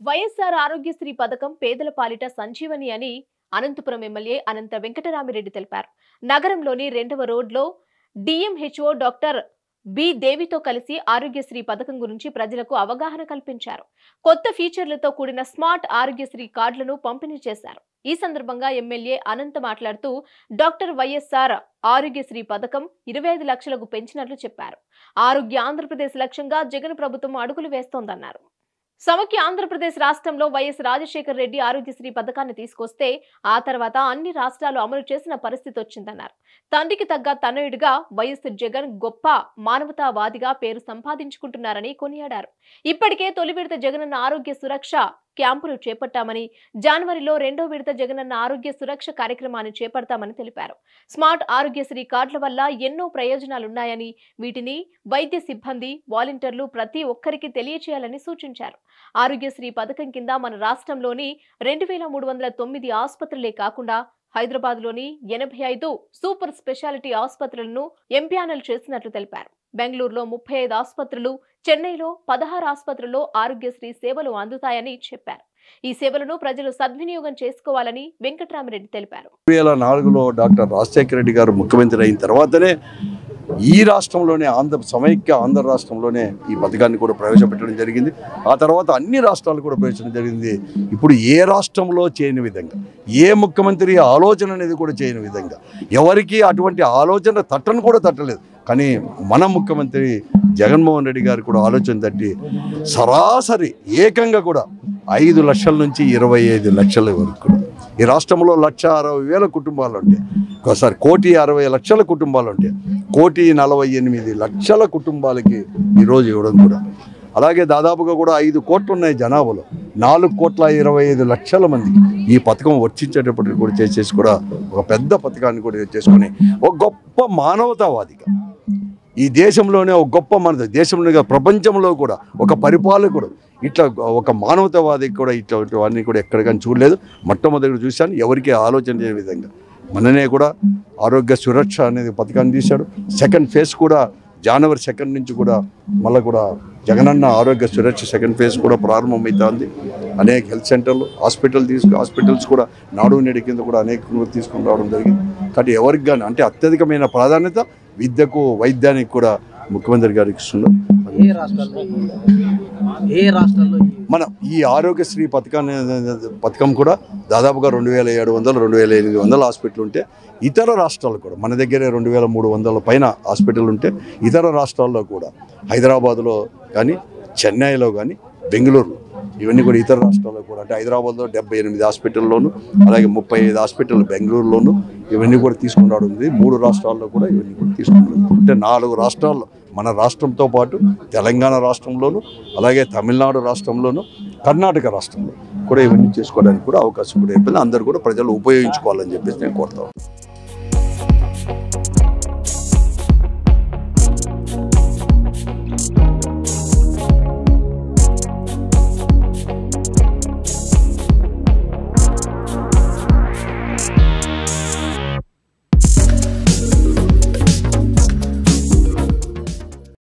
వైఎస్ఆర్ ఆరోగ్యశ్రీ పథకం పేదల పాలిట సంజీవని అని అనంతపురం ఎమ్మెల్యే అనంత వెంకటరామిరెడ్డి తెలిపారు. నగరంలోని 2వ రోడ్లో డిఎంహెచ్ఓ డాక్టర్ బి దేవితో కలిసి ఆరోగ్యశ్రీ పథకం గురించి ప్రజలకు అవగాహన కల్పించారు. కొత్త ఫీచర్లతో కూడిన స్మార్ట్ ఆరోగ్యశ్రీ కార్డులను పంపిణీ చేశారు. ఈ సందర్భంగా ఎమ్మెల్యే అనంత మాట్లాడుతూ డాక్టర్ వైఎస్ఆర్ ఆరోగ్యశ్రీ పథకం 25 లక్షలకు పెంచినట్లు చెప్పారు. ఆరోగ్య ఆంధ్రప్రదేశ్ లక్ష్యంగా జగన్ ప్రభుత్వం అడుగులు వేస్తోందన్నారు. సమైక్య ఆంధ్రప్రదేశ్ రాష్ట్రంలో వైఎస్ రాజశేఖర్ రెడ్డి ఆరోగ్యశ్రీ పథకాన్ని తీసుకొస్తే ఆ తర్వాత అన్ని రాష్ట్రాలు అమలు చేసిన పరిస్థితి వచ్చిందన్నారు. తండ్రికి తగ్గ తనయుడిగా వైఎస్ జగన్ గొప్ప మానవతావాదిగా పేరు సంపాదించుకుంటున్నారని కొనియాడారు. ఇప్పటికే తొలి విడత జగనన్న ఆరోగ్య సురక్ష క్యాంపులు చేపట్టామని, జనవరిలో 2వ విడత జగనన్న ఆరోగ్య సురక్ష కార్యక్రమాన్ని చేపడతామని తెలిపారు. స్మార్ట్ ఆరోగ్యశ్రీ కార్డుల వల్ల ఎన్నో ప్రయోజనాలున్నాయని, వీటిని వైద్య సిబ్బంది, వాలంటీర్లు ప్రతి ఒక్కరికి తెలియచేయాలని సూచించారు. ఆరోగ్యశ్రీ పథకం కింద మన రాష్ట్రంలోని 2309 ఆసుపత్రులే కాకుండా హైదరాబాద్లోని 85 సూపర్ స్పెషాలిటీ ఆసుపత్రులను ఎంప్యానల్ చేసినట్లు తెలిపారు. బెంగళూరులో 35 ఆసుపత్రులు, చెన్నైలో 16 ఆసుపత్రుల్లో ఆరోగ్యశ్రీ సేవలు అందుతాయని చెప్పారు. ఈ సేవలను ప్రజలు సద్వినియోగం చేసుకోవాలని వెంకటరామిరెడ్డి తెలిపారు. 2004లో డాక్టర్ రాజశేఖర రెడ్డి గారు ముఖ్యమంత్రి అయిన తర్వాతనే ఈ రాష్ట్రంలోనే సమైక్య ఆంధ్ర రాష్ట్రంలోనే ఈ పథకాన్ని కూడా ప్రవేశపెట్టడం జరిగింది. ఆ తర్వాత అన్ని రాష్ట్రాలు కూడా ప్రవేశించడం జరిగింది. ఇప్పుడు ఏ రాష్ట్రంలో చేయని విధంగా, ఏ ముఖ్యమంత్రి ఆలోచన అనేది కూడా చేయని విధంగా, ఎవరికి అటువంటి ఆలోచన తట్టను కూడా తట్టలేదు. కానీ మన ముఖ్యమంత్రి జగన్మోహన్ రెడ్డి గారు కూడా ఆలోచన తట్టి సరాసరి ఏకంగా కూడా 5 లక్షల నుంచి 25 లక్షల వరకు కూడా ఈ రాష్ట్రంలో 1,60,000 కుటుంబాలు ఉంటాయి. ఒకసారి 1,60,00,000 కుటుంబాలు ఉంటాయి. 1,48,00,000 కుటుంబాలకి ఈరోజు ఇవ్వడం కూడా. అలాగే దాదాపుగా కూడా 5 కోట్లు ఉన్నాయి జనాభాలో. 4,25,00,000 మందికి ఈ పథకం వర్తించేటప్పటికి కూడా చేసేసి కూడా ఒక పెద్ద పథకాన్ని కూడా చేసుకొని ఒక గొప్ప మానవతావాదిగా ఈ దేశంలోనే ఒక గొప్ప మన దేశంలో ప్రపంచంలో కూడా ఒక పరిపాలకుడు ఇట్లా ఒక మానవతావాది కూడా ఇట్లాంటివన్నీ కూడా ఎక్కడ కానీ చూడలేదు. మొట్టమొదటి చూశాను. ఎవరికి ఆలోచన చేయని విధంగా మననే కూడా ఆరోగ్య సురక్ష అనేది పథకాన్ని తీశాడు. సెకండ్ ఫేజ్ కూడా జనవరి 2 నుంచి కూడా మళ్ళీ కూడా జగనన్న ఆరోగ్య సురక్ష సెకండ్ ఫేజ్ కూడా ప్రారంభమవుతుంది. అనేక హెల్త్ సెంటర్లు, హాస్పిటల్స్ కూడా నాడు నేడు కింద కూడా అనేక తీసుకుని రావడం జరిగింది. కాబట్టి ఎవరికి కానీ అంటే అత్యధికమైన ప్రాధాన్యత విద్యకు, వైద్యానికి కూడా ముఖ్యమంత్రి గారికి ఇస్తున్నారు. మన ఈ ఆరోగ్యశ్రీ పథకం కూడా దాదాపుగా 2,700, 2,800 హాస్పిటల్ ఉంటే ఇతర రాష్ట్రాలు కూడా మన దగ్గరే 2,300 పైన హాస్పిటల్ ఉంటే ఇతర రాష్ట్రాల్లో కూడా హైదరాబాద్లో కానీ, చెన్నైలో కానీ, బెంగళూరులో ఇవన్నీ కూడా ఇతర రాష్ట్రాల్లో కూడా అంటే హైదరాబాద్లో 78 హాస్పిటల్లోను, అలాగే 35 హాస్పిటల్ బెంగళూరులోను ఇవన్నీ కూడా తీసుకుని రావడం. 3 రాష్ట్రాల్లో కూడా ఇవన్నీ కూడా తీసుకుంటారు. అంటే 4 రాష్ట్రాల్లో మన రాష్ట్రంతో పాటు తెలంగాణ రాష్ట్రంలోను, అలాగే తమిళనాడు రాష్ట్రంలోను, కర్ణాటక రాష్ట్రంలో కూడా ఇవన్నీ చేసుకోవడానికి కూడా అవకాశం కూడా అయిపోయింది. అందరూ కూడా ప్రజలు ఉపయోగించుకోవాలని చెప్పేసి నేను కోరుతాను.